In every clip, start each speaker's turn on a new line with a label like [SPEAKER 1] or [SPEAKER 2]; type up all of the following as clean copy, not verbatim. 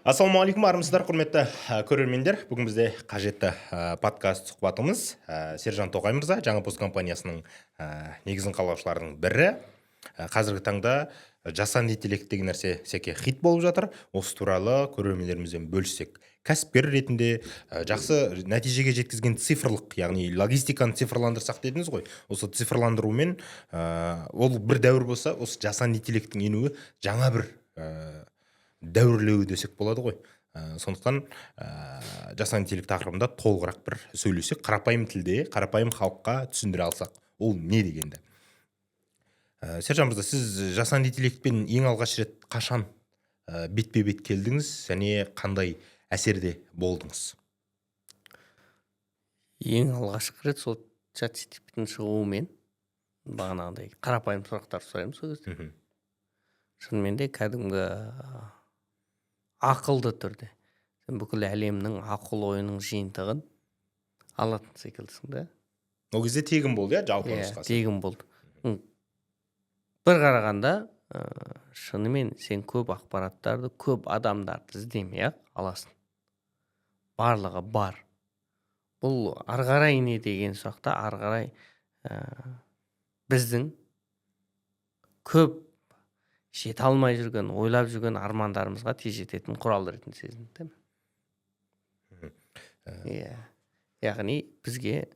[SPEAKER 1] Ассалаумағалейкум, армысыздар, құрметті көрермендер. Бүгін бізде қажетті подкаст сұхбатымыз Сержан Тоқай мырза, жаңа пост компаниясының негізін қалаушылардың бірі. Қазіргі таңда жасанды интеллект деген нәрсе секе хит болып жатыр. Осы туралы көрермендерімізбен бөліссек. Кәсіпкер ретінде жақсы нәтижеге жеткізген цифрлық, яғни логистиканы цифрландырсақ дедіңіз ғой. Осы цифрландырумен ол бір дәуір болса, осы жасанды интеллекттің енуі жаңа бір дәуірлеуі десек болады ғой. Сондықтан жасанды интеллект тақырыбында толығырақ бір сөйлесек, қарапайым тілде, қарапайым халыққа түсіндіре алсақ, ол не дегенді? Сержан мырза, сіз жасанды интеллектпен ең алғаш рет қашан бетпе-бет келдіңіз және қандай әсерде болдыңыз?
[SPEAKER 2] Ең алғашқы рет сол чат-GPT-дің шығуымен бағанағыдай қарапайым сұрақтар сұраймыз сол кезде. Шынымен де кәдімгі ақылды түрде сен бүкіл әлемнің ақыл ойының жиынтығын алатын секілдісің да.
[SPEAKER 1] Ол кезде тегін болды, жалпы нұсқасы.
[SPEAKER 2] Тегін болды. Бір қарағанда шынымен сен көп ақпараттарды, көп адамдарды іздемей аласың. Барлығы бар. Бұл ары қарай не деген сұрақта ары қарай біздің көп жете алмай жүрген, ойлап жүрген армандарымызға тез жететін құрал ретінде сезінді. Яғни бізге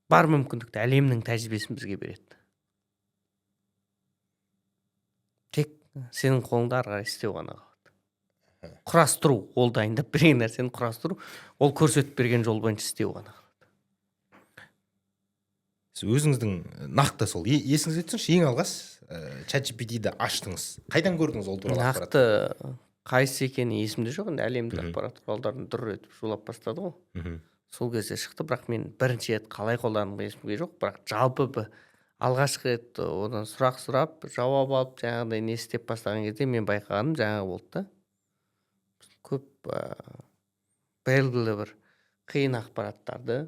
[SPEAKER 2] бар мүмкіндікті, әлемнің тәжірибесін бізге береді. Тек сенің қолыңда ары қарай істеу ғана қалады. Құрастыру, ол дайындап берген нәрсені құрастыру, ол көрсетіп берген жол бойынша істеу ғана қалады.
[SPEAKER 1] Сіз өзіңіздің нақты сол есіңізге түсіңізші, ең алғаш чат-GPT-ді аштыңыз. Қайдан көрдіңіз ол туралы ақпарат?
[SPEAKER 2] Нақты қайсы екені есімде жоқ, енді әлемдік ақпарат құралдарын дүр етіп шулап бастады ғой. Сол кезде шықты, бірақ мен бірінші рет қалай қолданып есімде жоқ, бірақ жалпы алғашқы рет одан сұрақ сұрап, жауап алып, жаңағыдай не істеп бастаған кезде мен байқағаным жаңа болды да. Көп белгілі бір қиын ақпараттарды,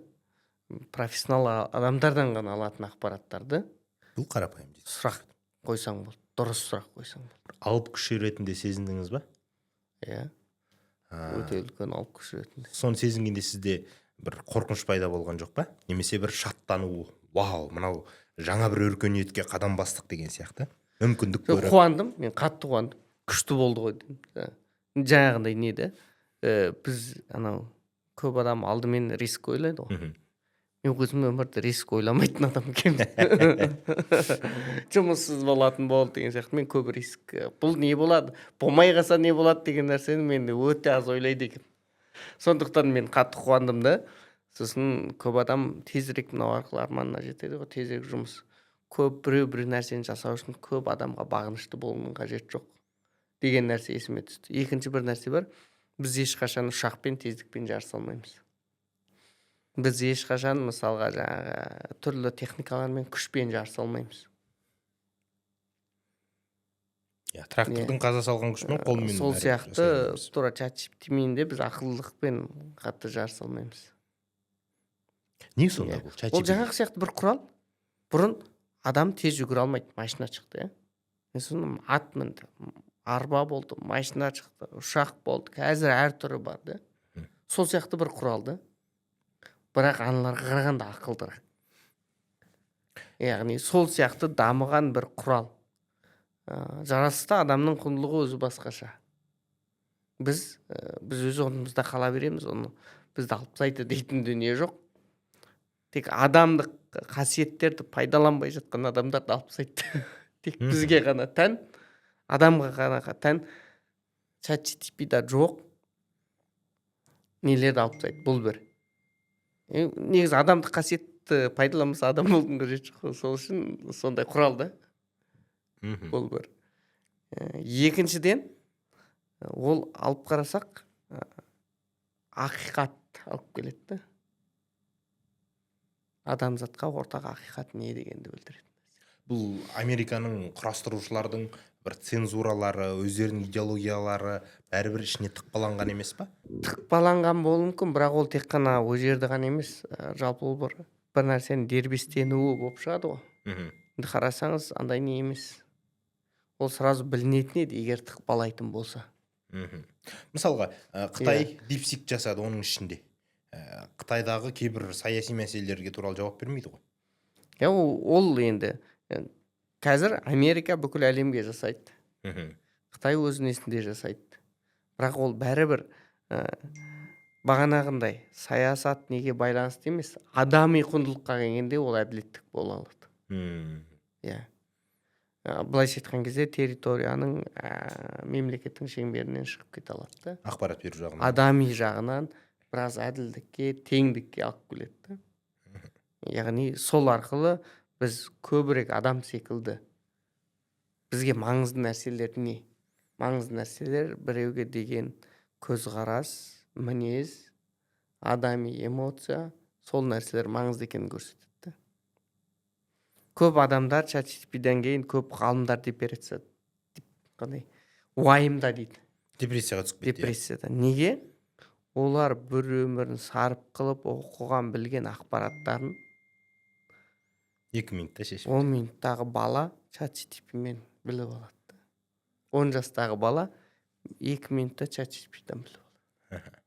[SPEAKER 2] профессионал адамдардан ғана алатын ақпараттарды
[SPEAKER 1] бұл қарапайым дейді.
[SPEAKER 2] Сұрақ қойсаң болды, дұрыс сұрақ қойсаң болды.
[SPEAKER 1] Алып күші ретінде сезіндіңіз ба?
[SPEAKER 2] Иә. Өте үлкен алып күші ретінде.
[SPEAKER 1] Соны сезінгенде сізде бір қорқыныш пайда болған жоқ па? Немесе бір шаттану, вау, мынау жаңа бір өркениетке қадам бастық деген сияқты? Мүмкіндік көріп.
[SPEAKER 2] Қуандым, мен қатты қуандым. Күшті болды ғой дедім. Жаңағындай не де, біз анау көп адам алдымен риск ойлайды ғой. Мен өзім өмірде риск ойламайтын адам екенмін. Жұмыссыз болатын болды деген сияқты. Мен көп риск. Бұл не болады? Болмай қалса не болады деген нәрсені мен өте аз ойлайды екен. Сондықтан мен қатты қуандым да. Сосын көп адам тезірек мынау арқылы арманына жетеді ғой, тезірек жұмыс. Көп бір нәрсені жасау үшін көп адамға бағынышты болуның қажеті жоқ деген нәрсе есіме түсті. Екінші бір нәрсе бар. Біз ешқашан ұшақпен тездікпен жарыса алмаймыз. Біз ешқашан мысалға жаңағы түрлі техникалармен күшпен жарыса алмаймыз.
[SPEAKER 1] Трактордың қаза салған күшпен қолмен.
[SPEAKER 2] Сол сияқты тура чат-GPT-мен де біз ақылдылықпен қатты жарыса алмаймыз.
[SPEAKER 1] Не сонда бұл чат-GPT?
[SPEAKER 2] Ол жаңағы сияқты бір құрал. Бұрын адам тез жүгіре алмайды, машина шықты. Сосын ат мінді, арба болды, машина шықты, ұшақ болды. Қазір әр түрі бар да. Сол сияқты бір құралды. Бірақ аналарға қарағанда ақылдырақ. Яғни сол сияқты дамыған бір құрал. Жарасты адамның құндылығы өзі басқаша. Біз өз орнымызда қала береміз, оны бізді алып тастайды дейтін дүние жоқ. Тек адамдық қасиеттерді пайдаланбай жатқан адамдарды алып тастайды. Тек бізге ғана тән, адамға ғана тән чат-GPT-да жоқ нелерді алып тастайды. Бұл бір. Негізі адамдық қасиетті пайдаланбаса адам болдың қажеті жоқ. Сол үшін сондай құрал да. Бұл бір. Екіншіден, ол алып қарасақ, ақиқат алып келеді. Адамзатқа ортақ ақиқат не дегенді білдіреді.
[SPEAKER 1] Бұл Американың құрастырушылардың бір цензуралары, өздерінің идеологиялары бәрібір ішіне тықпаланған емес па?
[SPEAKER 2] Тықпаланған болуы мүмкін, бірақ ол тек қана ол жерді ғана емес, жалпы ол бір нәрсенің дербестенуі болып шығады ғой. Енді қарасаңыз, андай не емес. Ол сразу білінетін еді, егер тықпалайтын болса.
[SPEAKER 1] Мысалға Қытай дипсик жасады, оның ішінде Қытайдағы кейбір саяси мәселелерге туралы жауап бермейді ғой.
[SPEAKER 2] Ол енді қазір Америка бүкіл әлемге жасайды, Қытай өз несінде жасайды, бірақ ол бәрібір бағанағындай саясат неге байланысты емес, адами құндылыққа келгенде ол әділеттік бола алады. Былайша айтқан кезде территорияның мемлекеттің шеңберінен шығып кете алады,
[SPEAKER 1] Ақпарат беру жағынан.
[SPEAKER 2] адами жағынан біраз әділдікке, теңдікке алып келеді. Яғни сол арқылы біз көбірек адам секілді, бізге маңызды нәрселер не? Маңызды нәрселер біреуге деген көзқарас, мінез, адами эмоция, сол нәрселер маңызды екенін көрсетеді. Көп адамдар ChatGPT-ден кейін көп ғалымдар депрессия, уайымда дейді.
[SPEAKER 1] Депрессияға түсіп кетті.
[SPEAKER 2] Депрессияда. Неге? Олар бір өмірін сарып қылып оқыған, білген ақпараттарын
[SPEAKER 1] 2 минутта шешіп.
[SPEAKER 2] 10 минуттағы бала ChatGPT-мен біліп алады. 10 жастағы бала 2 минутта ChatGPT-ден біліп алады.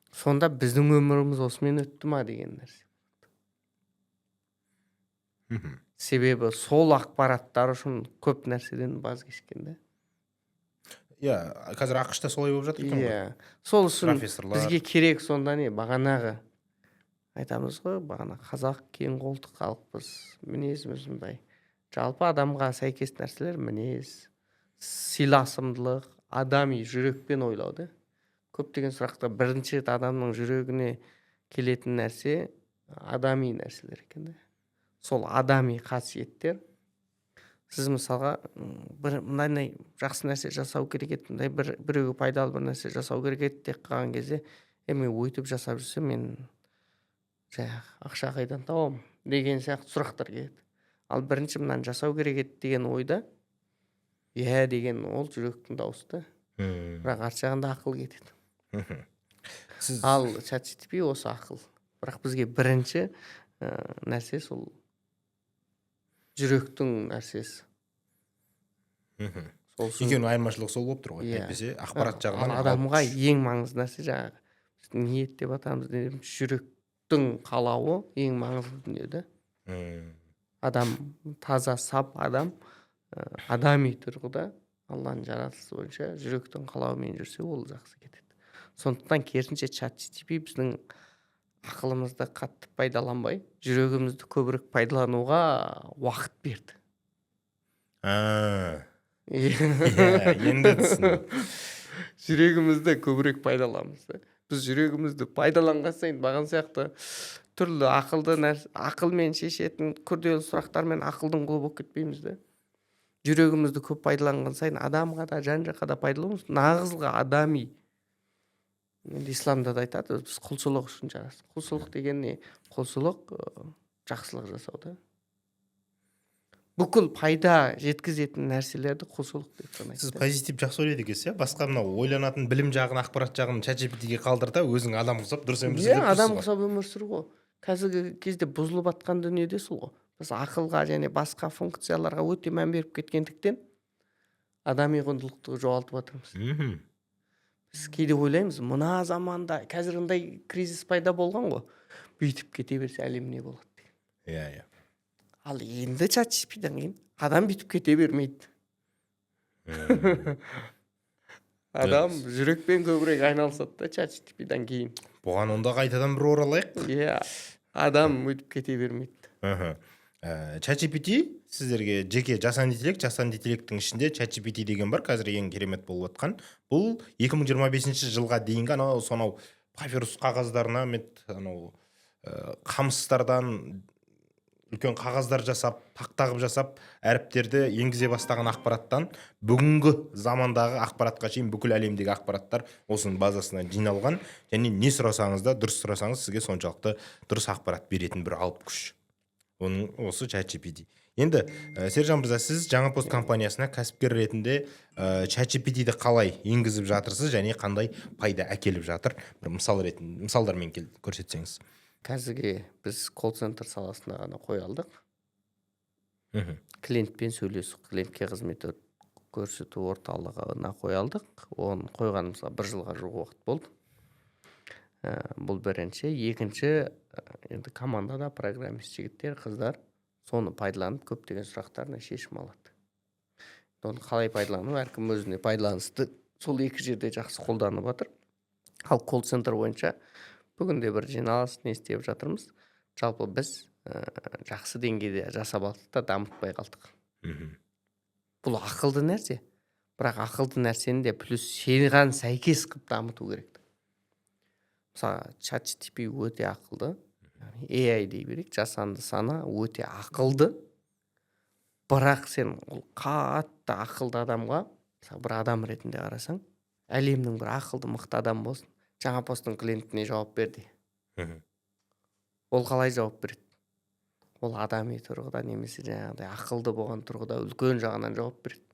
[SPEAKER 2] Сонда біздің өміріміз осымен өтті ма деген нәрсе. Себебі сол ақпараттар үшін көп нәрседен баз кешкен.
[SPEAKER 1] Қазір ақш-та солай болып жатыр екен ғой.
[SPEAKER 2] Сол үшін
[SPEAKER 1] Профессорлар.
[SPEAKER 2] бізге керек сонда не? Бағанағы айтамыз ғой, бағана қазақ кең қолды халықпыз, мінезіміз мындай. Жалпы адамға сәйкес нәрселер мінез, сыйласымдылық, адами жүрекпен ойлауды. Көптеген сұрақта бірінші рет адамның жүрегіне келетін нәрсе адами нәрселер екен. Сол адами қасиеттер. Сіз мысалға мындай жақсы нәрсе жасау керек еді, мындай біреуге пайдалы бір нәрсе жасау керек еді деп қалған кезде, мен өйтіп жасап жүрсем, мен ақша қайдан табамын деген сияқты сұрақтар келеді. Ал бірінші мынаны жасау керек еді деген ойда, деген ол жүректің дауысы. Бірақ арт жағында ақыл кетеді. Ал ChatGPT осы ақыл. Бірақ бізге бірінші нәрсе сол жүректің нәрсесі.
[SPEAKER 1] Екеуінің айырмашылығы сол болып тұр ғой. Әйтпесе ақпарат жағынан
[SPEAKER 2] адамға ең маңызды нәрсе жаңағы ниет деп атамыз, жүректің қалауы ең маңызды дүние. Адам таза, сап адам, адами тұрғыда Алланың жаратылысы бойынша жүректің қалауымен жүрсе, ол жақсы кетеді. Сондықтан керісінше ChatGPT біздің ақылымызды қатты пайдаланбай, жүрегімізді көбірек пайдалануға уақыт берді.
[SPEAKER 1] Енді түсіндім.
[SPEAKER 2] Жүрегімізді көбірек пайдаланамыз. Біз жүрегімізді пайдаланған сайын баған сияқты түрлі ақылмен шешетін күрделі сұрақтармен ақылдың құлы болып кетпейміз. Жүрегімізді көп пайдаланған сайын адамға да, жан-жаққа да пайдаланамыз. Нағызға адами. Енді исламда да айтады, біз құлшылық үшін жарастық. Құлшылық деген не? Құлшылық жақсылық жасау. Бүкіл пайда жеткізетін нәрселерді құлшылық деп санайды.
[SPEAKER 1] Сіз позитив жақсы ойлайды екенсіз, басқа мынау ойланатын білім жағын, ақпарат жағын ChatGPT-ге қалдырда, өзің адам құсап дұрыс өмір сүріп тұрсыз ғой.
[SPEAKER 2] Адам құсап өмір сүру ғой. Қазіргі кезде бұзылып жатқан дүниеде сол ғой. Біз ақылға және басқа функцияларға өте мән беріп кеткендіктен адами құндылықты жоғалтып жатырмыз. Біз кейде ойлаймыз, мына заманда қазіргідей кризис пайда болған ғой, бүйтіп кете берсе әлем не болады деген. Ал енді ChatGPT-ден кейін адам бүйтіп кете бермейді. Адам жүрекпен көбірек айналысады да ChatGPT-ден кейін.
[SPEAKER 1] Бұған онда қайтадан бір оралайық.
[SPEAKER 2] Адам өйтіп кете бермейді.
[SPEAKER 1] ChatGPT сіздерге жеке жасанды интеллекттің ішінде ChatGPT деген бар, қазір ең керемет болып отқан. Бұл 2025 жылға дейінгі сонау папирус қағаздарына, қамыстардан үлкен қағаздар жасап, тақтағып жасап, әріптерді енгізе бастаған ақпараттан бүгінгі замандағы ақпаратқа шейін бүкіл әлемдегі ақпараттар осының базасына жиналған, және не сұрасаңыз да, дұрыс сұрасаңыз, сізге соншалықты дұрыс ақпарат беретін бір алып күш. Оның осы ChatGPT. Енді Сержан мырза, сіз жаңа пост компаниясына кәсіпкер ретінде ChatGPT-ді қалай енгізіп жатырсыз және қандай пайда әкеліп жатыр? Бір мысалдармен көрсетсеңіз.
[SPEAKER 2] Қазірге біз колл-центр саласына ғана қой алдық. Клиентпен сөйлесу, клиентке қызмет көрсөтүү орталыгына кое алдык. Оны койганыбызга 1 жылга жук убакыт болду. Бул биринчи. Экинчи, енді командада программист жигиттер, кыздар соны пайдаланып көптөгөн сурактарына шешим алат. Оны калай пайдалануу, әркім өзүнө пайдаланысты сол эки жерде жакшы колданып атыр. Ал колл-центр боюнча бүгүнде бир жиналыс не істеп жатырмыз. Жалпы біз жақсы деңгейде жасап алдық та дамытпай калдык. Бул акылдуу нерсе. Бирок акылдуу нерсени де плюс сыйган сайкес кылып дамытуу керек. Мисалы, ChatGPT өтө акылды. AI дей берейик, жасанды сана өтө акылды. Бирок сен ол катты акылды адамга, мисалы, бир адам ретинде карасаң, әлемнің бір ақылды мықты адам болсын, жаңа посттың клиентіне жауап берді. Ол қалай жауап береді? Ол адами тұрғыда немесе жаңағыдай ақылды болған тұрғыда үлкен жағынан жауап береді.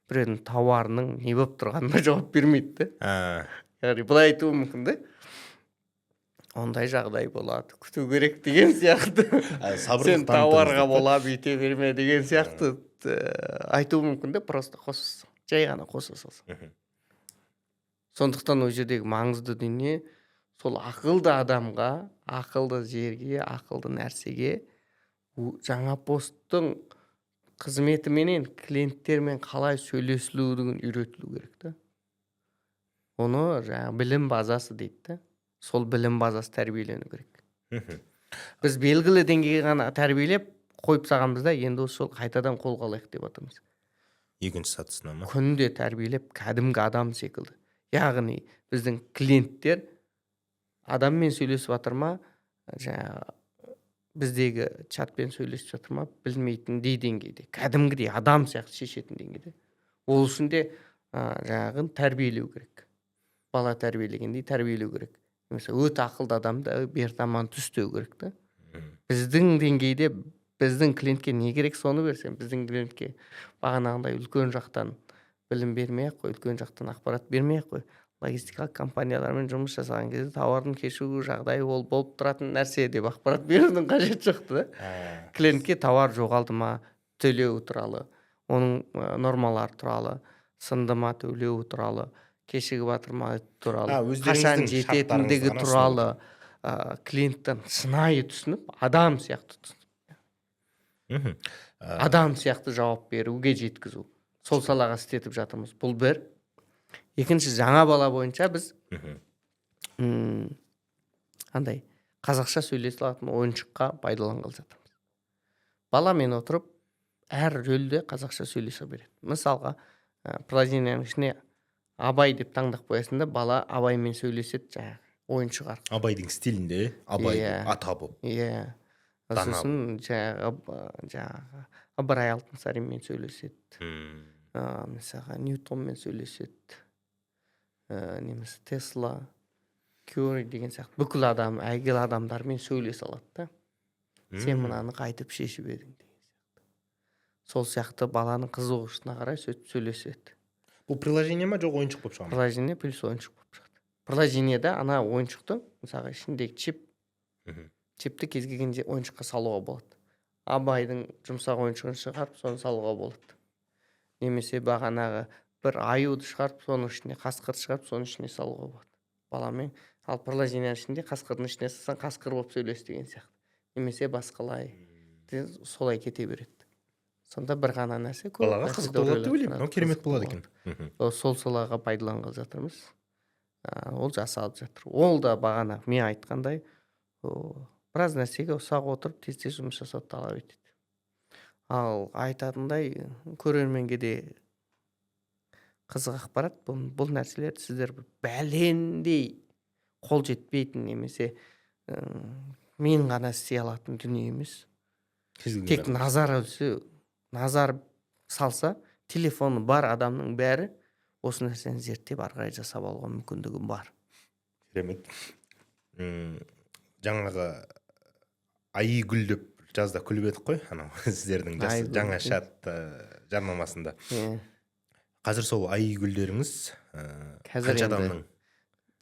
[SPEAKER 2] Біреудің тауарының не болып тұрғанына жауап бермейді. Яғни былай айтуы мүмкін да. Ондай жағдай болады, күту керек деген сияқты. Сен тауарға бола бүйте берме деген сияқты айтуы мүмкін да, просто жай ғана қоса салсаң. Сондықтан ол жердегі маңызды дүние сол ақылды адамға, ақылды жерге, ақылды нәрсеге жаңа посттың қызметіменен клиенттермен қалай сөйлесілуін үйретілу керек та. Оны жаңа білім базасы дейді да. Сол білім базасы тәрбиелену керек. Біз белгілі деңгейге ғана тәрбиелеп қойып тастағанбызда, енді осы жол қайтадан қолға алайық деп жатырмыз.
[SPEAKER 1] Екінші сатысына ма?
[SPEAKER 2] Күнде тәрбиелеп, кәдімгі адам секілді. Яғни біздің клиенттер адаммен сөйлесіп жатыр ма, біздегі чатпен сөйлесіп жатыр ма, білмейтіндей деңгейде, кәдімгідей адам сияқты шешетін деңгейде. Ол үшін де жаңағын тәрбиелеу керек. Бала тәрбиелегендей тәрбиелеу керек. Mesela өте ақылды адамды бер таман түстеу керек та. Біздің деңгейде біздің клиентке не керек соны берсем, біздің клиентке бағанағындай үлкен жақтан білім бермей ақ қой, үлкен жақтан ақпарат бермей ақ қой. Логистикалық компаниялармен жұмыс жасаған кезде тауардың кешу жағдайы ол болып тұратын нәрсе деп ақпарат берудің қажеті жоқ та. Клиентке тауар жоғалды ма, төлеу туралы, оның нормалары туралы, сынды ма төлеу туралы, кешігіп жатыр ма туралы, қашан жететіндігі туралы клиенттен шынайы түсініп, адам сияқты түсініп, адам сияқты жауап беруге жеткізу. Сол салаға істетіп жатырмыз. Бұл бір. Екінші, жаңа бала бойынша біз андай қазақша сөйлесе алатын ойыншыққа пайдаланғалы жатырмыз. Баламен отырып, әр рөлде қазақша сөйлесе береді. Мысалға, приложенияның ішіне Абай деп таңдап қоясың да, бала Абаймен сөйлеседі жаңағы ойыншық арқылы.
[SPEAKER 1] Абайдың стилінде, Абай ата болып.
[SPEAKER 2] Иә. Сосын жаңағы Ыбырай Алтынсаринмен сөйлеседі. Мысалға Ньютонмен сөйлеседі. Немесе Тесла, Кюри деген сияқты бүкіл адам, әйгілі адамдармен сөйлесе алады да. Сен мынаны қайтып шешіп едің деген сияқты. Сол сияқты баланың қызығушылығына қарай сөйлеседі.
[SPEAKER 1] Бұл приложение ма, жоқ ойыншық болып шығады?
[SPEAKER 2] Приложение плюс ойыншық болып шығады. Приложениеда ана ойыншықты, мысалы ішіндегі чипті кез келген ойыншыққа салуға болады. Абайдың жұмсақ ойыншығын шығарып, соны салуға болады. Немесе бағанағы бір аюды шығарып, соның ішіне қасқыр шығарып, соның ішіне салуға болады. Баламен, ал приложенияның ішінде қасқырдың ішіне салсаң, қасқыр болып сөйлес деген сияқты. Немесе басқалай. Солай кете береді. Сонда бір ғана нәрсе көп.
[SPEAKER 1] Балаға қызықты болады деп ойлаймын. Керемет болады екен.
[SPEAKER 2] Сол салаға пайдаланғалы жатырмыз. Ол жасалып жатыр. Ол да бағана мен айтқандай, біраз нәрсеге ұсақ отырып, тез жұмыс жасауды талап етеді. Ал айтатындай көрерменге де қызық ақпарат, бұл нәрселер сіздер бәлендей қол жетпейтін немесе мен ғана істей алатын дүние емес. Тек назар салса, телефоны бар адамның бәрі осы нәрсені зерттеп арғай жасап алуға мүмкіндігім бар.
[SPEAKER 1] Керемет. Жаңағы Айгүл деп жазда күліп едік қой, анау сіздердің жаңа чат жарнамасында. Қазір сол Айгүлдеріңіз қанша адамның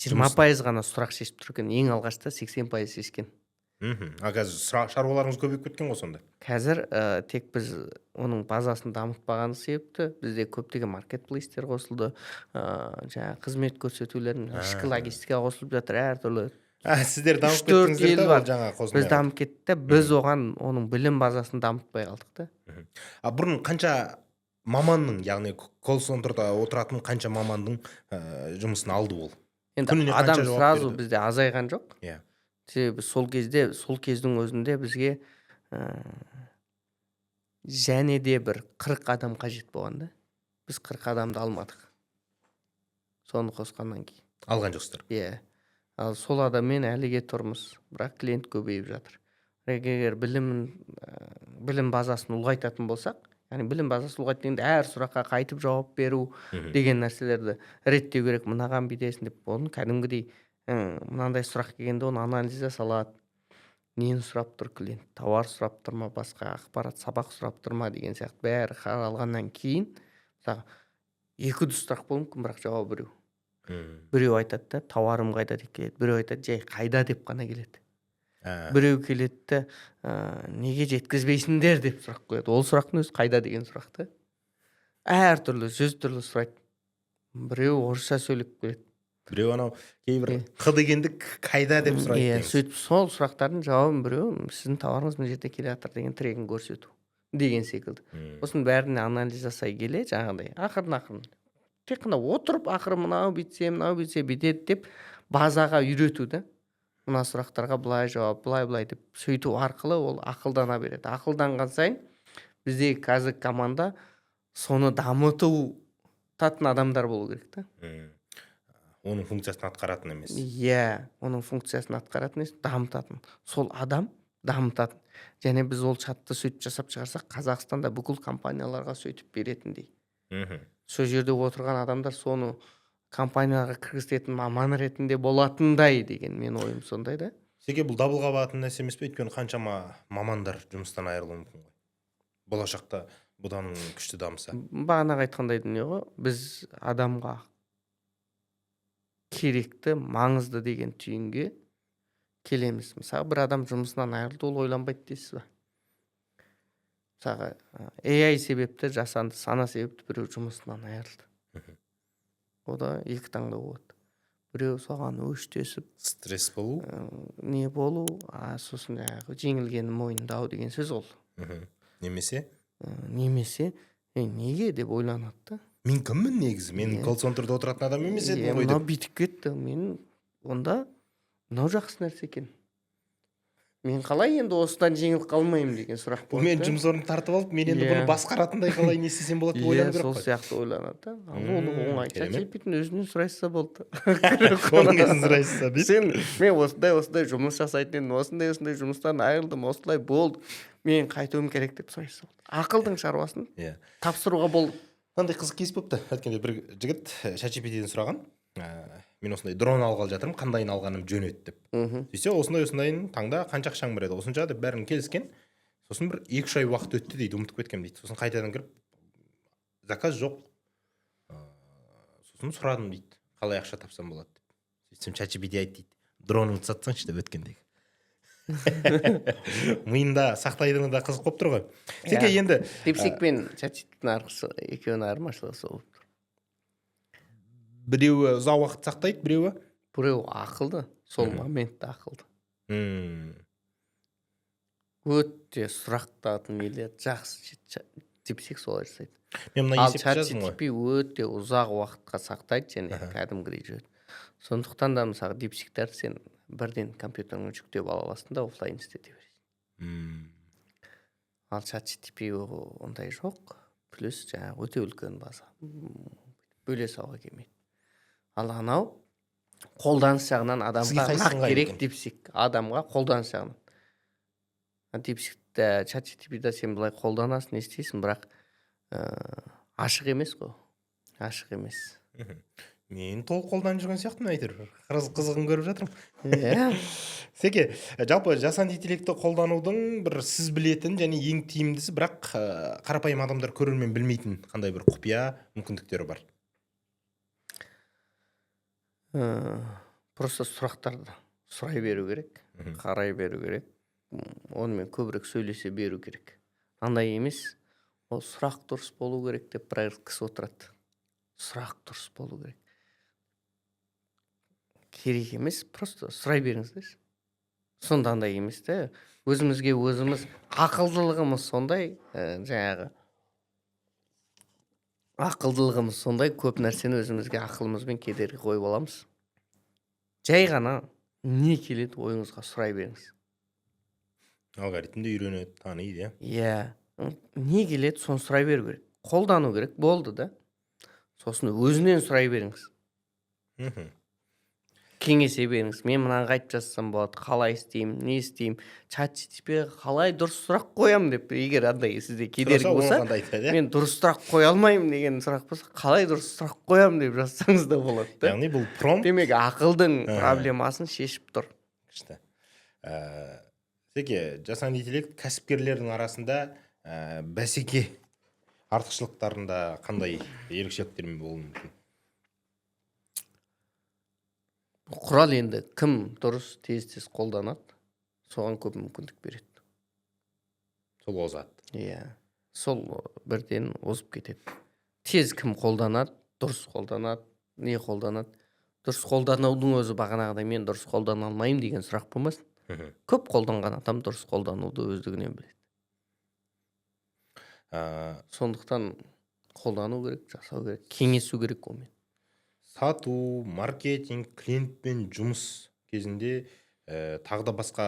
[SPEAKER 2] 20% ғана сұрақ шешіп тұр екен. Ең алғашта 80% шешкен.
[SPEAKER 1] Қазір шаруаларыңыз көбейіп кеткен ғой сонда.
[SPEAKER 2] Қазір тек біз оның базасын дамытпаған себепті бізде көптеген маркетплейстер қосылды. Жаңағы қызмет көрсетулердің ішкі логистика қосылып жатыр, әртүрлі.
[SPEAKER 1] Сіздер дамып
[SPEAKER 2] 3-4
[SPEAKER 1] кеттіңіздер
[SPEAKER 2] ел
[SPEAKER 1] да,
[SPEAKER 2] бар.
[SPEAKER 1] ол жаңа
[SPEAKER 2] Біз
[SPEAKER 1] қосылмай қалды.
[SPEAKER 2] дамып кетті, біз оған оның білім базасын дамытпай қалдық та.
[SPEAKER 1] Бұрын қанша маманның, яғни колл-центрда отыратын қанша маманның жұмысын алды ол?
[SPEAKER 2] Енді
[SPEAKER 1] Күніне қанша
[SPEAKER 2] адам
[SPEAKER 1] жауап
[SPEAKER 2] сразу
[SPEAKER 1] берді?
[SPEAKER 2] бізде азайған жоқ.
[SPEAKER 1] Иә.
[SPEAKER 2] Себебі сол кездің өзінде бізге және де бір 40 адам қажет болған да. Біз 40 адамды алмадық. Соны қосқаннан кейін.
[SPEAKER 1] Алған жоқсыздар.
[SPEAKER 2] Иә. Ал сол адаммен әліге тұрмыз, бірақ клиент көбейіп жатыр. Егер білім базасын ұлғайтатын болсақ, яғни білім базасын ұлғайт дегенде әр сұраққа қайтып жауап беру деген нәрселерді реттеу керек. Мынаған бүйтесің деп, оны кәдімгідей мынандай сұрақ келгенде оны анализ жасалады. Нені сұрап тұр клиент? Тауар сұрап тұр ма, басқа ақпарат, сабақ сұрап тұр ма деген сияқты бәрі қаралғаннан кейін, мысалы, 2 сұрақ болуы мүмкін, бірақ жауап біреу. Біреу айтады да, тауарым қайда деп келеді. Біреу айтады, жай қайда деп қана келеді. Біреу келеді де, неге жеткізбейсіңдер деп сұрақ қояды. Ол сұрақтың өзі қайда деген сұрақты. Әр түрлі, 100 түрлі сұрайды. Біреу орысша сөйлеп келеді.
[SPEAKER 1] Біреу анау кейбір қ дегенді қайда деп сұрайды.
[SPEAKER 2] Сөйтіп сол сұрақтардың жауабын біреу сіздің тауарыңыз мына жерде келе жатыр деген тірегін көрсету деген секілді. Осының бәріне анализ жасай келе, жаңағыдай ақырын тек қана отырып ақыры мынау бүйтсе бүйтеді деп базаға үйретуді. Мына сұрақтарға былай жауап, былай деп сөйту арқылы ол ақылдана береді. Ақылданған сайын біздегі қазір команда соны дамытатын адамдар болу керек та.
[SPEAKER 1] Оның функциясын атқаратын емес.
[SPEAKER 2] Иә, оның функциясын атқаратын емес, дамытатын. Сол адам дамытатын. Және біз ол чатты сөйтіп жасап шығарсақ, Қазақстанда бүкіл компанияларға сөйтіп беретіндей. Сол жерде отырған адамдар соны компанияға кіргізетін маман ретінде болатындай деген мен ойым сондай да.
[SPEAKER 1] Сізге бұл дабыл қағатын нәрсе емес пе? Өйткені қаншама мамандар жұмыстан айырылуы мүмкін ғой. Болашақта бұдан күшті дамыса.
[SPEAKER 2] Бағанағы айтқандай дүние ғой. Біз адамға керекті, маңызды деген түйінге келеміз. Мысалы, бір адам жұмысынан айырылды, ол ойланбайды дейсіз ба? Мысалы, AI себепті, жасанды сана себепті біреу жұмысынан айырылды. Ода 2 таңдау болады. Біреу соған өштесіп,
[SPEAKER 1] Стресс болу,
[SPEAKER 2] не болу, сосын жеңілгенін мойындау деген сөз ол.
[SPEAKER 1] немесе
[SPEAKER 2] Неге деп ойланады да.
[SPEAKER 1] мен кіммін негізі? Мен колл-центрда отыратын адам емес едім ғой
[SPEAKER 2] Мынау
[SPEAKER 1] деп.
[SPEAKER 2] бүйтіп кетті. Мен онда мынау жақсы нәрсе екен. Мен қалай енді осыдан жеңіл қалмаймын деген сұрақ болады.
[SPEAKER 1] Мен жұмыс орнын тартып алып, мен енді бұны басқаратындай қалай не істесем болады деп ойлану керек
[SPEAKER 2] Сол
[SPEAKER 1] қой.
[SPEAKER 2] сияқты ойланады да. Оны оңай ChatGPT-дің өзінен сұрайса болды.
[SPEAKER 1] Оның өзін сұрайсыз ба?
[SPEAKER 2] Мен осындай жұмыс жасайтын, осындай жұмыстан айырылдым, осылай болды. Мен қайтуым керек деп сұрайса болды. Ақылдың шаруасын тапсыруға болды.
[SPEAKER 1] Мынандай қызық кейс болыпты. Өткенде бір жігіт ChatGPT-ден сұраған, мен осындай дрон алғалы жатырмын, қандайын алғаным жөн еді деп. Сөйтсе, осындайын таңда қанша ақшаң бар еді, осынша деп бәрін келіскен. Сосын бір 2-3 ай уақыт өтті дейді, ұмытып кеткем дейді. Сосын қайтадан кіріп, заказ жоқ. Сосын сұрадым дейді, қалай ақша тапсам болады деп. Сөйтсем ChatGPT айтты дейді, дроныңды сатсаңшы деп өткендегі. Миында сақтайтыны да қызық болып тұр ғой. Теке енді
[SPEAKER 2] DeepSeek пен ChatGPT-дің арқысы екеуінің айырмашылығы сол.
[SPEAKER 1] Біреуі ұзақ уақыт сақтайды,
[SPEAKER 2] біреуі ақылды, сол моментте ақылды. Өте сұрақтардың нелер жақсы DeepSeek солай жасайды. Ал ChatGPT өте ұзақ уақытқа сақтайды және кәдімгідей жүреді. Сондықтан да мысалы DeepSeek-тер сен бірден компьютеріңе жүктеп ала аласың да офлайн істете бересің. Ал ChatGPT ондай жоқ. Плюс жаңағы өте үлкен база. Бөле салуға келмейді. Ал анау қолданыс жағынан адамға керек DeepSeek, адамға қолданыс жағынан. DeepSeek-те ChatGPT-да сен былай қолданасың, не істейсің, бірақ ашық емес қой. Ашық емес.
[SPEAKER 1] Мен толық қолданып жүрген сияқтымын әйтеуір. Қызығын көріп жатырмын. Секе, жалпы жасанды интеллектті қолданудың бір сіз білетін және ең тиімдісі, бірақ қарапайым адамдар көрермен білмейтін қандай бір құпия мүмкіндіктері бар?
[SPEAKER 2] Просто сұрақтарды сұрай беру керек, қарай беру керек, онымен көбірек сөйлесе беру керек. Андай емес, ол сұрақ дұрыс болу керек деп бір кісі отырады. Сұрақ дұрыс болу керек. Керек емес, просто сұрай беріңіздерші. Сонда андай емес те, өзімізге өзіміз ақылдылығымыз сондай, жаңағы ақылдылығымыз сондай, көп нәрсені өзімізге ақылымызбен кедергі қойып аламыз. Жай ғана не келеді ойыңызға сұрай беріңіз.
[SPEAKER 1] Алгоритмде үйренеді, таниды,
[SPEAKER 2] Иә, не келеді соны сұрай беру керек. Қолдану керек, болды да. Сосын өзінен сұрай беріңіз. Кеңесе беріңіз. Мен мынаны қайтып жазсам болады, қалай істеймін, не істеймін, ChatGPT-ге қалай дұрыс сұрақ қоямын деп, егер андай сізде кедергі болса, мен дұрыс сұрақ қоя алмаймын деген сұрақ болса, қалай дұрыс сұрақ қоямын деп жазсаңыз да болады да.
[SPEAKER 1] Яғни бұл промпт.
[SPEAKER 2] Демек, ақылдың проблемасын шешіп тұр.
[SPEAKER 1] Күшті. Зеке, жасанды интеллект кәсіпкерлердің арасында бәсеке артықшылықтарында қандай ерекшеліктермен болуы мүмкін?
[SPEAKER 2] Құрал енді кім дұрыс тез қолданады, соған көп мүмкіндік береді.
[SPEAKER 1] Сол озады.
[SPEAKER 2] Иә, сол бірден озып кетеді. Тез кім қолданады, дұрыс қолданады, не қолданады. Дұрыс қолданудың өзі бағанағыдай мен дұрыс қолдана алмаймын деген сұрақ болмасын. Көп қолданған адам дұрыс қолдануды өздігінен біледі. Сондықтан қолдану керек, жасау керек, кеңесу керек онымен.
[SPEAKER 1] Сату, маркетинг, клиентпен жұмыс кезінде тағы да басқа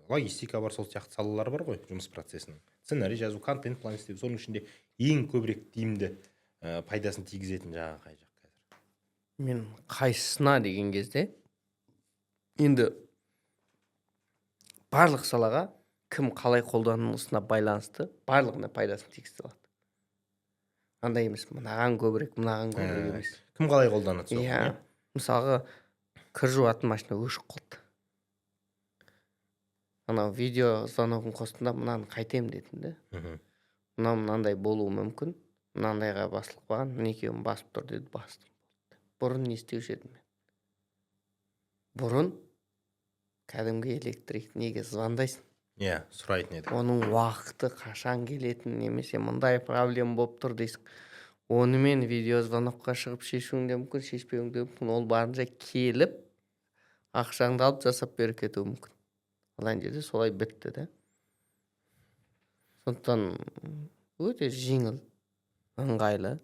[SPEAKER 1] логистика бар, сол сияқты салалар бар ғой жұмыс процесінің. Сценарий жазу, контент план істеу, соның ішінде ең көбірек тиімді пайдасын тигізетін жаңағы қай жақ қазір?
[SPEAKER 2] Мен қайсысына деген кезде енді барлық салаға кім қалай қолданылысына байланысты барлығына пайдасын тигізе алады. Андай емес, мынаған көбірек, мынаған көбірек емес.
[SPEAKER 1] Кім қалай қолданады соны?
[SPEAKER 2] Иә, мысалға кір жуатын машина өшіп қалды. Анау видео звоногын қостында мынаны қайтем дедім де. Мынандай болуы мүмкін, мынандайға басылып қалған, мына екеуін басып тұр деді, бастым. Бұрын не істеуші едім мен? Бұрын кәдімгі электрик неге звондайсың?
[SPEAKER 1] Иә, сұрайтын еді.
[SPEAKER 2] Оның уақыты қашан келетін, немесе мындай проблема болып тұр дейсің. Онымен видеозвонокқа шығып шешуің де мүмкін, шешпеуің де мүмкін. Ол барынша келіп, ақшаңды алып жасап беріп кетуі мүмкін. Алайын жерде солай бітті да. Сондықтан өте жеңіл, ыңғайлы,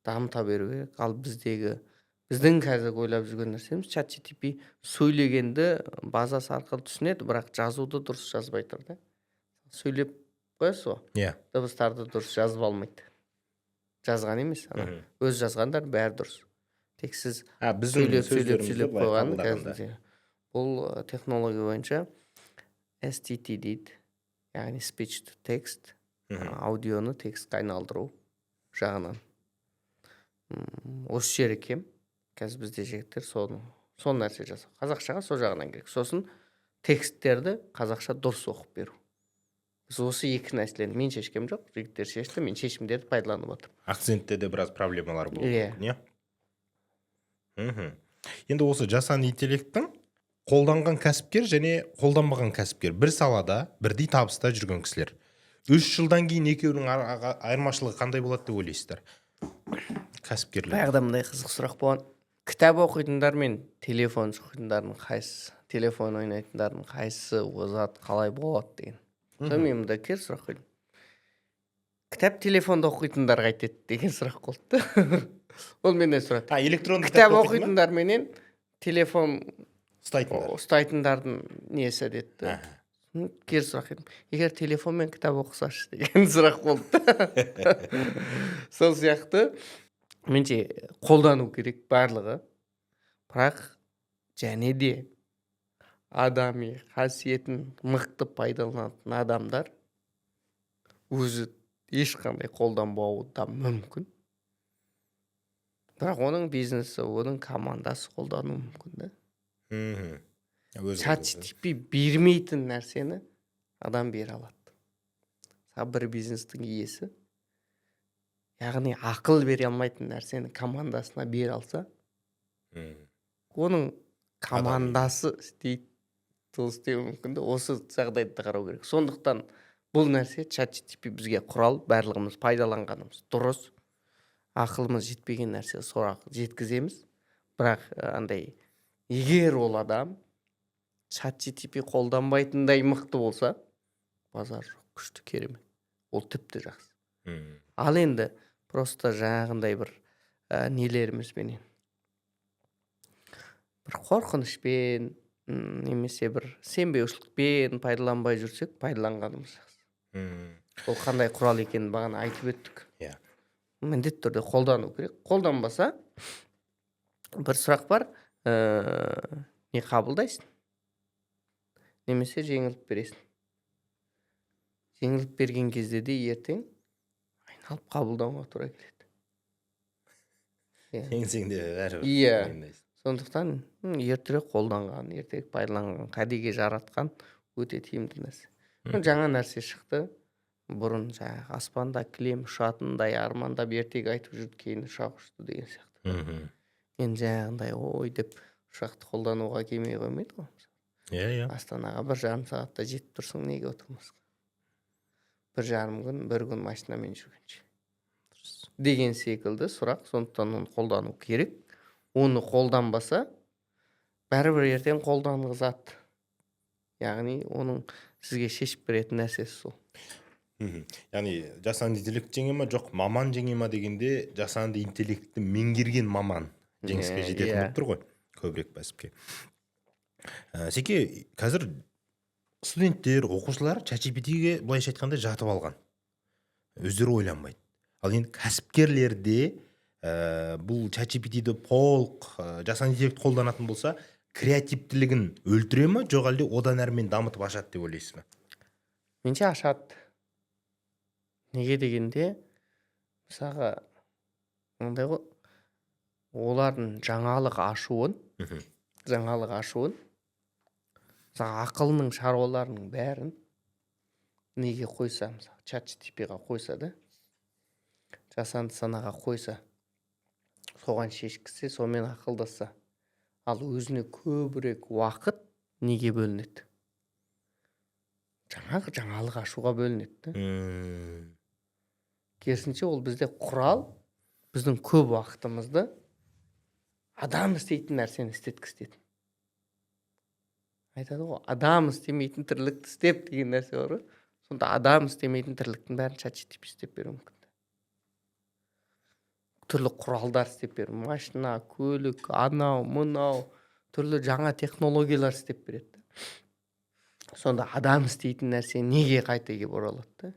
[SPEAKER 2] дамыта беру керек. Ал біздің қазір ойлап жүрген нәрсеміз ChatGPT сөйлегенді базасы арқылы түсінеді, бірақ жазуды дұрыс жазбай тұр да. Сөйлеп қоясыз ғой.
[SPEAKER 1] Иә.
[SPEAKER 2] Дыбыстарды дұрыс жазып алмайды. Жазған емес, өз жазғандар бәрі дұрыс. Тек сіз сөйлеп қойған. Бұл технология бойынша STT дейді, яғни speech to text, аудионы текстке айналдыру жағынан. Осы жері кем. Қазір бізде жігіттер сол нәрсе жасау. Қазақшаға сол жағынан керек. Сосын тексттерді қазақша дұрыс оқып беру. Біз осы екі нәрселерді мен шешкем жоқ, жігіттер шешті, мен шешімдерді пайдаланып отырмын.
[SPEAKER 1] Акцентте де біраз проблемалар болуы мүмкін,
[SPEAKER 2] иә?
[SPEAKER 1] Енді осы жасанды интеллекттің қолданған кәсіпкер және қолданбаған кәсіпкер бір салада бірдей табыста жүрген кісілер. 3 жылдан кейін екеуінің айырмашылығы қандай болады деп ойлайсыздар? Кәсіпкерлер.
[SPEAKER 2] Баяғыда мындай қызық сұрақ болған. Кітап оқитындар мен телефон оқитындардың қайсысы, телефон ойнайтындардың қайсысы озады, қалай болады деген. Мен мұнда кер сұрақ қойдым. Кітап телефонда оқитындар қайтеді деген сұрақ қойды. Ол менен сұрады.
[SPEAKER 1] Электронды
[SPEAKER 2] кітап оқитындар менен телефон
[SPEAKER 1] ұстайтындардың
[SPEAKER 2] несі деді. Кер сұрақ едім. Егер телефонмен кітап оқысашы деген сұрақ болды. Сол сияқты менше қолдану керек барлығы. Бірақ және де адами қасиетін мықты пайдаланатын адамдар өзі ешқандай қолданбауы да мүмкін. Бірақ оның бизнесі, оның командасы қолдану мүмкін да. ChatGPT бермейтін нәрсені адам бере алады. Бір бизнестің иесі, яғни ақыл бере алмайтын нәрсені командасына бере алса, оның командасы істейді, сол істеуі мүмкін де, осы жағдайды да қарау керек. Сондықтан бұл нәрсе ChatGPT бізге құрал, барлығымыз пайдаланғанымыз дұрыс. Ақылымыз жетпеген нәрсе сұрақ жеткіземіз. Бірақ андай, егер ол адам ChatGPT қолданбайтындай мықты болса, базар жоқ, күшті, керемет. Ол тіпті жақсы. Ал енді просто жаңағындай бір нелерімізбенен, бір қорқынышпен, немесе бір сенбеушілікпен пайдаланбай жүрсек, пайдаланғанымыз жақсы. Ол қандай құрал екенін бағана айтып өттік.
[SPEAKER 1] Иә.
[SPEAKER 2] Міндетті түрде қолдану керек. Қолданбаса, бір сұрақ бар, не қабылдайсың? Немесе жеңіліп бересің. Жеңіліп берген кезде де ертең айналып қабылдауға тура келеді.
[SPEAKER 1] Жеңсең де бәрібір
[SPEAKER 2] Иә.
[SPEAKER 1] мойындайсың.
[SPEAKER 2] Сондықтан ертерек қолданған, ертерек пайдаланған, кәдеге жаратқан өте тиімді нәрсе. Жаңа нәрсе шықты. Бұрын жаңағы аспанда кілем ұшатындай армандап ертегі айтып жүрді, кейін ұшақ ұшты деген сияқты. Енді жаңағындай ой деп ұшақты қолдануға келмей қоймайды ғой.
[SPEAKER 1] Иә.
[SPEAKER 2] Астанаға 1,5 сағатта жетіп тұрсың, неге отырмасқа? 1,5 күн, 1 күн машинамен жүргенше. Деген секілді сұрақ, сондықтан оны қолдану керек. Оны қолданбаса, бәрібір ертең қолданғызады. Яғни оның сізге шешіп беретін нәрсесі сол.
[SPEAKER 1] Яғни жасанды интеллект жеңе ма, жоқ маман жеңе ма дегенде, жасанды интеллектті меңгерген маман жеңіске жететін болып тұр ғой, көбірек бәсіпке. Секе, қазір студенттер, оқушылар ChatGPT-ге былайша айтқанда жатып алған. Өздері ойланбайды. Ал енді кәсіпкерлерде бұл ChatGPT-ді полық жасанды интеллект қолданатын болса, креативтілігін өлтіре ма, жоқ әлде одан әрмен дамытып ашады деп ойлайсыз ба?
[SPEAKER 2] Менше ашады. Неге дегенде, мысалға, ондай ғой, олардың жаңалық ашуын, мысалға ақылының шаруаларының бәрін неге қойса, мысалға ChatGPT-ға қойса да, жасанды санаға қойса, соған шешкісе, сонымен ақылдаса, ал өзіне көбірек уақыт неге бөлінеді? Жаңалық ашуға бөлінеді. Керісінше ол бізде құрал, біздің көп уақытымызды адам істейтін нәрсені істеткізеді. Айтады ғой, адам істемейтін тірлікті істеп деген нәрсе бар ғой. Сонда адам істемейтін тірліктің бәрін ChatGPT істеп беруі мүмкін. Түрлі құралдар істеп беру, машина, көлік, анау, мынау, түрлі жаңа технологиялар істеп береді. Сонда адам істейтін нәрсе неге қайта келіп оралады?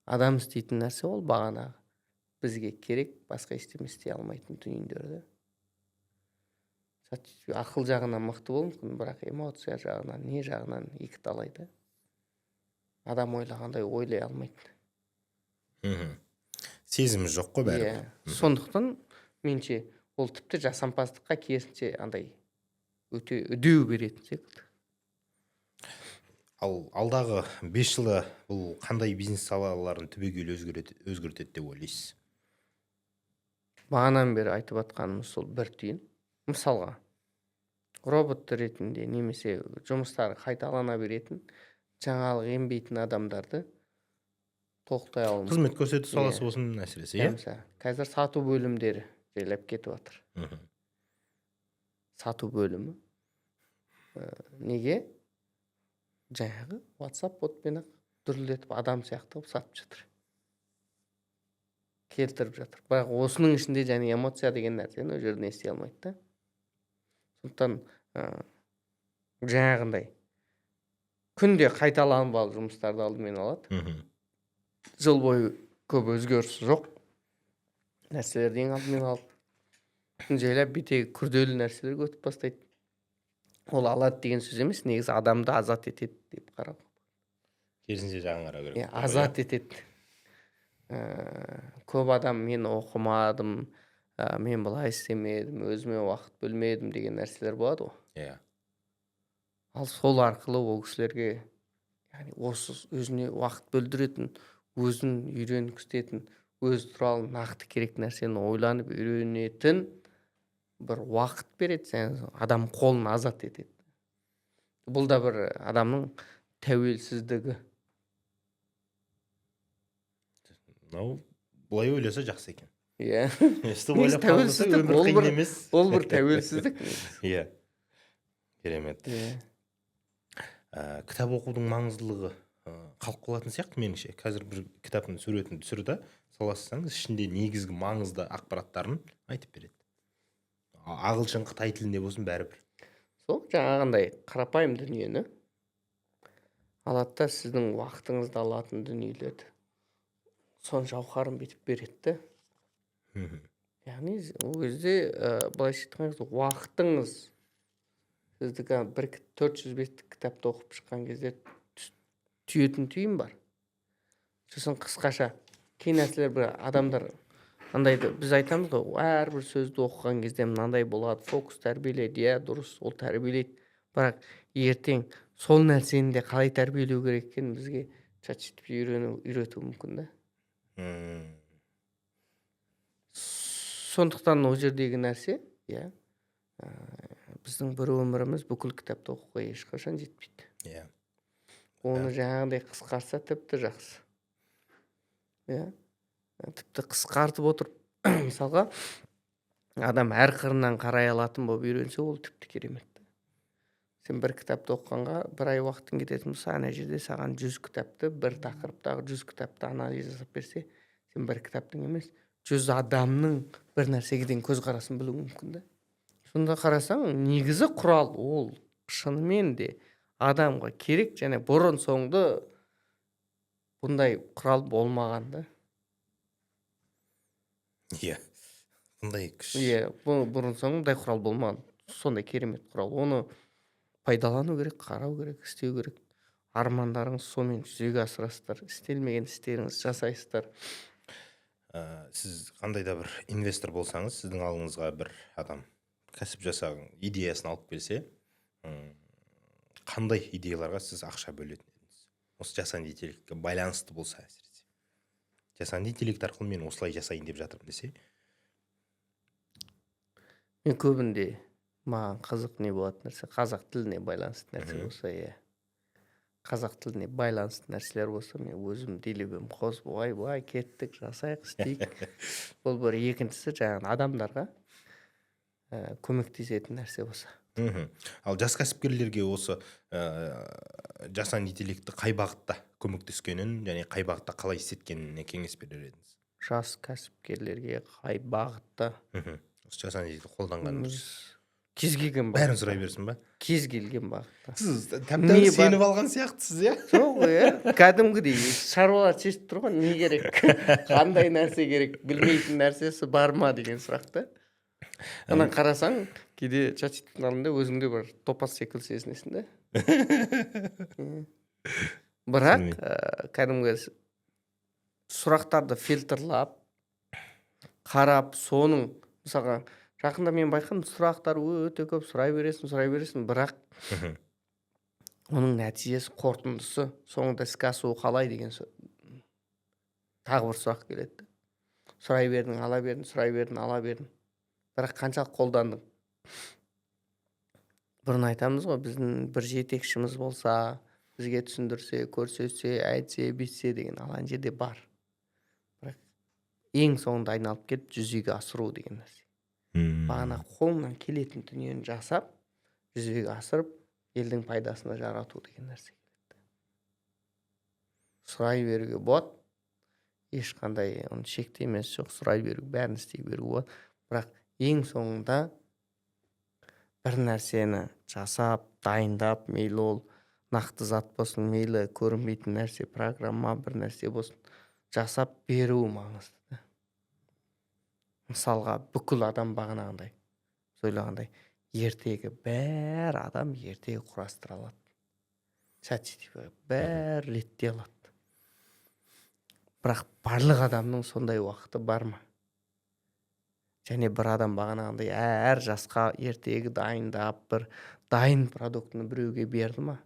[SPEAKER 2] Адам істейтін нәрсе ол бағана бізге керек, басқа ештеңе істей алмайтын дүниелерді. Ақыл жағынан мықты болуы мүмкін, бірақ эмоция жағынан, не жағынан екі талайды. Адам ойлағандай ойлай алмайды.
[SPEAKER 1] Сезімі жоқ қой бәрібір.
[SPEAKER 2] Сондықтан менше ол тіпті жасампаздыққа керісінше андай өте үдеу беретін секілді.
[SPEAKER 1] Ал алдағы 5 жылда бұл қандай бизнес салаларын түбегейлі өзгертеді деп ойлайсыз?
[SPEAKER 2] Бағанан бері айтып жатқанымыз сол бір түйін. Мысалға, робот ретінде немесе жұмыстары қайталана беретін, жаңалық ембейтін адамдарды тоқтай алмайды.
[SPEAKER 1] Қызмет көрсету саласы болсын әсіресе, иә?
[SPEAKER 2] Қазір сату бөлімдері жайлап кетіп жатыр. Сату бөлімі. Неге? Жаңағы WhatsApp ботпен дүрілдетіп адам сияқты сатып жатыр. Келтіріп жатыр. Бірақ осының ішінде және эмоция деген нәрсені ол жерден ести алмайды. Сондықтан жаңағындай күнде қайталанбалы жұмыстарды алдымен алады. Жыл бойы көп өзгеріс жоқ. Нәрселерді ең алдымен алып, жайлап бетегі күрделі нәрселерге өтіп бастайды. Ол алады деген сөз емес, негізі адамды азат етеді деп қарау.
[SPEAKER 1] Керісінше жағын қарау керек.
[SPEAKER 2] Азат етеді. Көп адам мен оқымадым, мен былай істемедім, өзіме уақыт бөлмедім деген нәрселер болады ғой.
[SPEAKER 1] Иә.
[SPEAKER 2] Ал сол арқылы ол кісілерге, яғни осы өзіне уақыт бөлдіретін, өзін үйренгістетін, өз туралы нақты керек нәрсені ойланып үйренетін бір уақыт береді, адам қолын азат етеді. Бұл да бір адамның тәуелсіздігі.
[SPEAKER 1] Мынау былай ойласа жақсы екен.
[SPEAKER 2] Иә.
[SPEAKER 1] Өстіп ойлап қалмаса өмір қиын емес.
[SPEAKER 2] Ол бір тәуелсіздік.
[SPEAKER 1] Иә. Керемет. Кітап оқудың маңыздылығы қалып қалатын сияқты меніңше. Қазір бір кітаптың суретін түсірді, саласаңыз ішінде негізгі маңызды ақпараттарын айтып береді. Ағылшын, қытай тілінде болсын бәрібір.
[SPEAKER 2] Сол жаңағындай қарапайым дүниені алады да сіздің уақытыңызды алатын дүниелерді сон жауһарын бүйтіп береді. Яғни ол кезде былайша айтқан уақытыңыз сіздікі бір 400 беттік кітапты оқып шыққан кезде түйетін түйін бар. Сосын қысқаша кей нәрселер бір адамдар андайды біз айтамыз ғой, әрбір сөзді оқыған кезде мынандай болады, фокус тәрбиелейді. Иә, дұрыс, ол тәрбиелейді. Бірақ ертең сол нәрсені де қалай тәрбиелеу керек екенін бізге ChatGPT үйретуі мүмкін да. Сондықтан ол жердегі нәрсе, иә, біздің бір өміріміз бүкіл кітапты оқуға ешқашан жетпейді.
[SPEAKER 1] Иә.
[SPEAKER 2] Оны жаңағыдай қысқартса тіпті жақсы. Иә. Тіпті қысқартып отырып, мысалға, адам әр қырынан қарай алатын болып үйренсе, ол тіпті керемет. Сен бір кітапты оқығанға бір ай уақытың кететін болса, ана жерде саған 100 кітапты, бір тақырыптағы 100 кітапты анализ жасап берсе, сен бір кітаптың емес, 100 адамның бір нәрсеге деген көзқарасын білуі мүмкін да. Сонда қарасаң, негізі құрал ол шынымен де адамға керек, және бұрын соңды бұндай құрал болмаған да.
[SPEAKER 1] Иә. Бұндай күш.
[SPEAKER 2] Иә, бұрын соңды бұндай құрал болмаған. Сондай керемет құрал. Оны пайдалану керек, қарау керек, істеу керек. Армандарыңыз сонымен жүзеге асырасыздар. Істелмеген істеріңіз жасайсыздар.
[SPEAKER 1] Сіз қандай да бір инвестор болсаңыз, сіздің алдыңызға бір адам кәсіп жасаған идеясын алып келсе, қандай идеяларға сіз ақша бөлетін едіңіз? Осы жасанды интеллектке байланысты болса әсіресе. Жасанды интеллект арқылы мен осылай жасайын деп жатырмын десе.
[SPEAKER 2] Мен көбінде маған қызық не болатын нәрсе, қазақ тіліне байланысты нәрсе болса, иә. Қазақ тіліне байланысты нәрселер болса, мен өзім делебем қосып, бай кеттік, жасайық, істейік. Бұл бір екіншісі жаңағы адамдарға көмектесетін нәрсе болса.
[SPEAKER 1] Ал жас кәсіпкерлерге осы жасанды интеллектті қай бағытта көмектескенін және қай бағытта қалай істеткеніне кеңес берер едіңіз?
[SPEAKER 2] Жас кәсіпкерлерге қай бағытта?
[SPEAKER 1] Осы жасанды интеллектті қолданғаныңыз.
[SPEAKER 2] Кез келген бағытта.
[SPEAKER 1] Бәрін сұрай берсін ба?
[SPEAKER 2] Кез келген бағытта.
[SPEAKER 1] Сіз тәп-тәуір сеніп алған сияқтысыз, иә?
[SPEAKER 2] Жоқ, иә. Кәдімгідей шаруалар шешіп тұр ғой, не керек? Қандай нәрсе керек? Білмейтін нәрсесі бар ма деген сұрақты. Ана қарасаң, кейде ChatGPT-ның алдында өзіңде бір топас секілді сезінесің да. Бірақ кәдімгі сұрақтарды фильтрлап, қарап, соның мысалға жақында мен байқадым, сұрақтар өте көп, сұрай бересің, бірақ оның нәтижесі, қорытындысы, соңында іске асуы қалай деген тағы бір сұрақ келеді. Сұрай бердің, ала бердің, сұрай бердің, ала бердің. Бірақ қаншалық қолдандың? Бұрын айтамыз ғой, біздің бір жетекшіміз болса, бізге түсіндірсе, көрсетсе, айтсе, бітсе деген алған жерде бар. Бірақ ең соңында айналып кетіп, жүзеге асыру деген нәрсе. Бағана қолынан келетін дүниені жасап, жүзеге асырып, елдің пайдасына жарату деген нәрсе келеді. Сұрай беруге болады, ешқандай шекті емес жоқ, сұрай беру, бәрін істей беруге болады. Бірақ ең соңында бір нәрсені жасап, дайындап, мейлі ол нақты зат болсын, мейлі көрінбейтін нәрсе, программа, бір нәрсе болсын, жасап беру маңызды. Мысалға, бүкіл адам бағанағындай, сөйлегандай, ертегі бәр адам ертегі құрастыра алады. ChatGPT бәр реттей алады. Бірақ барлық адамның сондай уақыты бар ма? Және бір адам бағанағындай әр жасқа ертегі дайындап, бір дайын продуктыны біреуге берді ма?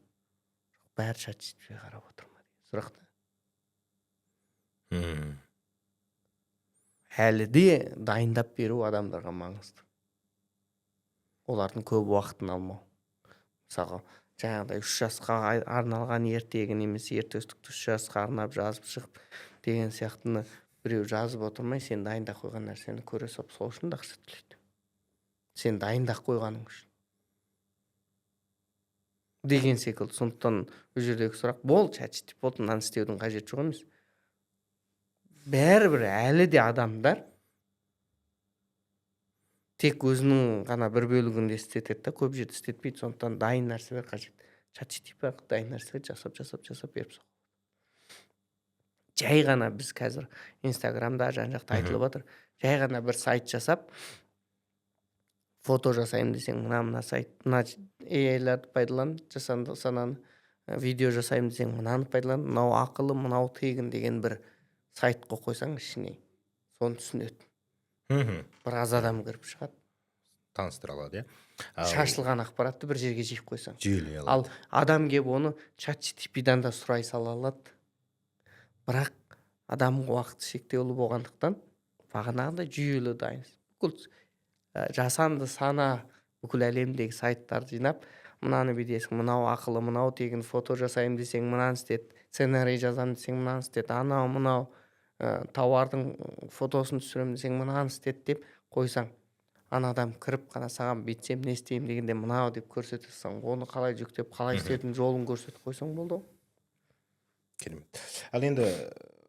[SPEAKER 2] Бәр ChatGPT қарап отыр ма деген сұрақты. Әлі де дайындап беру адамдарға маңызды. олардың көп уақытын алмау. Мысалы жаңағыдай 3 жасқа арналған ертегі немесе ертөстікті 3 жасқа арнап жазып шығып деген сияқтыны біреу жазып отырмай, сен дайындап қойған нәрсені көре салып сол үшін де ақша төлейді. Сен дайындап қойғаның үшін деген секілді. Сондықтан бұл жердегі сұрақ бол чат-GPT болды, мынаны істеудің қажеті жоқ емес. Бәрібір әлі де адамдар тек өзінің ғана бір бөлігінде істетеді да, көп жерде істетпейді. Сондықтан дайын нәрселер қажет. чат-GPT дайын нәрселер жасап беріп соғады. Жай ғана біз қазір Инстаграмда жан-жақта айтылып жатыр. Жай ғана бір сайт жасап, фото жасаймын десең, мына сайт, мына AI-ларды пайдалан, жасанды сананы, видео жасаймын десең, мынаны пайдалан, мынау ақылы, мынау тегін деген бір сайтқа қойсаң ішіне, соны түсінеді. Біраз адам кіріп шығады.
[SPEAKER 1] Таныстыра алады,
[SPEAKER 2] Шашылған ақпаратты бір жерге жиып қойсаң.
[SPEAKER 1] Жүйелей алады.
[SPEAKER 2] Ал адам келіп оны чат-GPT'дан да сұрай сала алады. Бірақ адамның уақыты шектеулі болғандықтан бағанағындай жүйелі дайын. Бүкіл жасанды сана бүкіл әлемдегі сайттарды жинап, мынаны бүйдесің, мынау ақылы, мынау тегін, фото жасаймын десең, мынаны істет, сценарий жазамын десең, мынаны істет, мынау тауардың фотосын түсіремін десең, мынаны істет деп қойсаң, адам кіріп қана саған бүйтсем не істеймін дегенде мынау деп көрсетесің, оны қалай жүктеп, қалай істеудің жолын көрсетіп қойсаң болды.
[SPEAKER 1] Керемет. Ал енді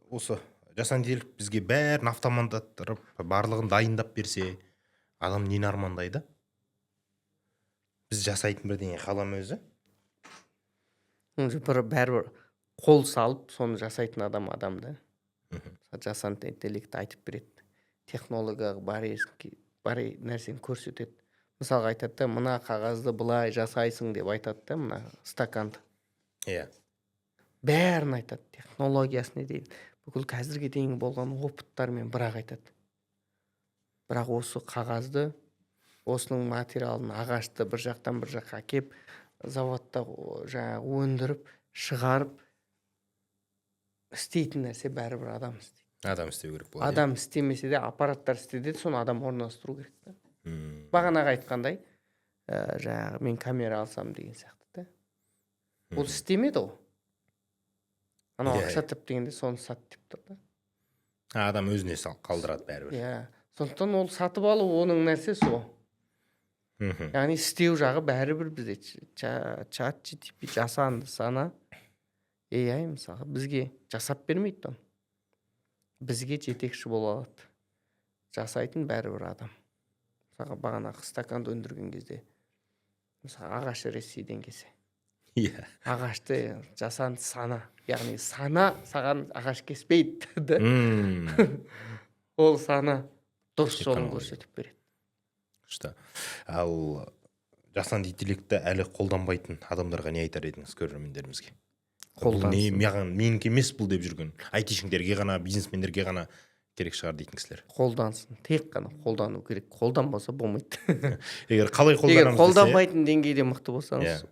[SPEAKER 1] осы жасанды интеллект бізге бәрін автоматтандырып, барлығын дайындап берсе, адам нені армандайды? Біз жасайтын бірдеңе қалам өзі?
[SPEAKER 2] Бәрібір қол салып, соны жасайтын адам да. Жасанды интеллект айтып береді. Технология бар нәрсені көрсетеді. Мысалға айтады да, мына қағазды былай жасайсың деп айтады да, мына стаканды. Бәрін айтады, технологиясына дейін. Бүкіл қазірге дейін болған опыттармен бірақ айтады. Бірақ осы қағазды, осының материалын, ағашты бір жақтан бір жаққа кеп, заводта өндіріп, шығарып, істейтін нәрсе бәрібір адам істейді.
[SPEAKER 1] Адам істеу керек болады.
[SPEAKER 2] Адам істемесе де аппараттар істеді, соны адам орналастыру керек. Бағанағы айтқандай, мен камера алсам деген сияқты. Ол істемеді ол. Анау ақша тап дегенде соны сат деп тұрды.
[SPEAKER 1] Адам өзіне қалдырады бәрібір.
[SPEAKER 2] Сондықтан ол сатып алу оның нәрсесі ол. Яғни істеу жағы бәрібір бізде чат-GPT жасанды сана AI мысалы бізге жасап бермейді. Бізге жетекші бола алады. Жасайтын бәрібір адам. Мысалы бағанағы стаканды өндірген кезде, мысалы ағашы Ресейден келсе. Ағашты жасанды сана, яғни сана саған ағаш кеспейді. Ол сана дұрыс жолын көрсетіп береді.
[SPEAKER 1] Ал жасанды интеллектті әлі қолданбайтын адамдарға не айтар едіңіз көрермендерімізге? Менікі емес бұл деп жүрген. айтишниктерге ғана, бизнесмендерге ғана керек шығар дейтін кісілер.
[SPEAKER 2] Қолдансын, тек қана қолдану керек. Қолданбаса болмайды.
[SPEAKER 1] Егер қалай қолданамыз десе,
[SPEAKER 2] қолданбайтын деңгейде мықты болсаңыз,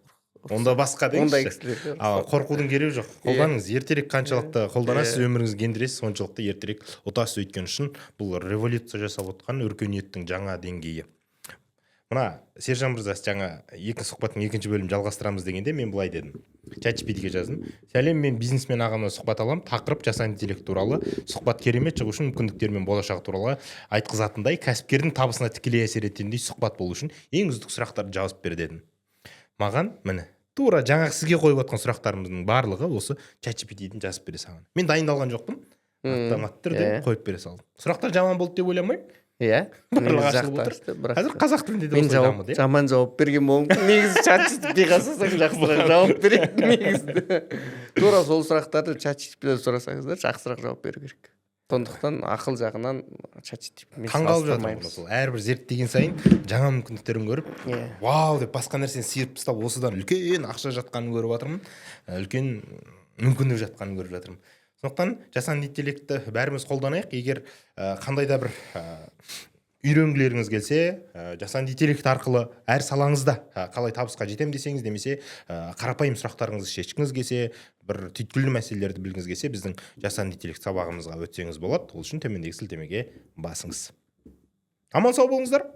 [SPEAKER 1] онда басқа деңізші. Қорқудың керегі жоқ. Қолданыңыз. Ертерек қаншалықты қолданасыз, өміріңізге ендіресіз, соншалықты ертерек ұтасыз. Өйткені үшін бұл революция жасап отқан өркениеттің жаңа деңгейі. Мына Сержан мырза жаңа сұхбаттың екінші бөлімін жалғастырамыз дегенде мен былай дедім. чат-GPT-ге жаздым. Сәлем, мен бизнесмен ағаммен сұхбат аламын. Тақырып жасанды интеллект туралы. Сұхбат керемет, шығу үшін мүмкіндіктер мен болашағы туралы айтқызатындай, кәсіпкердің табысына тікелей әсер ететіндей сұхбат болу үшін ең үздік сұрақтарды жауап бер дедім. Маған міне тура жаңағы сізге қойып отқан сұрақтарымыздың барлығы осы чат-GPT-ден жазып бере салған. Мен дайындалған жоқпын. Автоматты түрде қойып бере салдым. Сұрақтар жаман болды деп ойламаймын. Қазір қазақ тілінде де осылай дамыды.
[SPEAKER 2] Жаман жауап берген мүмкін. Негізі чат-GPT-ға жасасаң жақсырақ жауап береді негізі. Тура сол сұрақтарды чат-GPT-ден сұрасаңыздар жақсырақ жауап беру керек. Сондықтан ақыл жағынан чат-GPT-мен
[SPEAKER 1] таңғалып жатырмыз. Әрбір зерттеген сайын жаңа мүмкіндіктерін көріп, вау деп басқа нәрсені сиырып тастап, осыдан үлкен ақша жатқанын көріп жатырмын. Үлкен мүмкіндік жатқанын көріп жатырмын. Сондықтан жасанды интеллектті бәріміз қолданайық. Егер қандай да бір үйренгілеріңіз келсе, жасанды интеллект арқылы әр салаңызда қалай табысқа жетем десеңіз, немесе қарапайым сұрақтарыңызды шешкіңіз келсе, бір түйткілді мәселелерді білгіңіз келсе, біздің жасанды интеллект сабағымызға өтсеңіз болады. Ол үшін төмендегі сілтемеге басыңыз. Аман сау болыңыздар.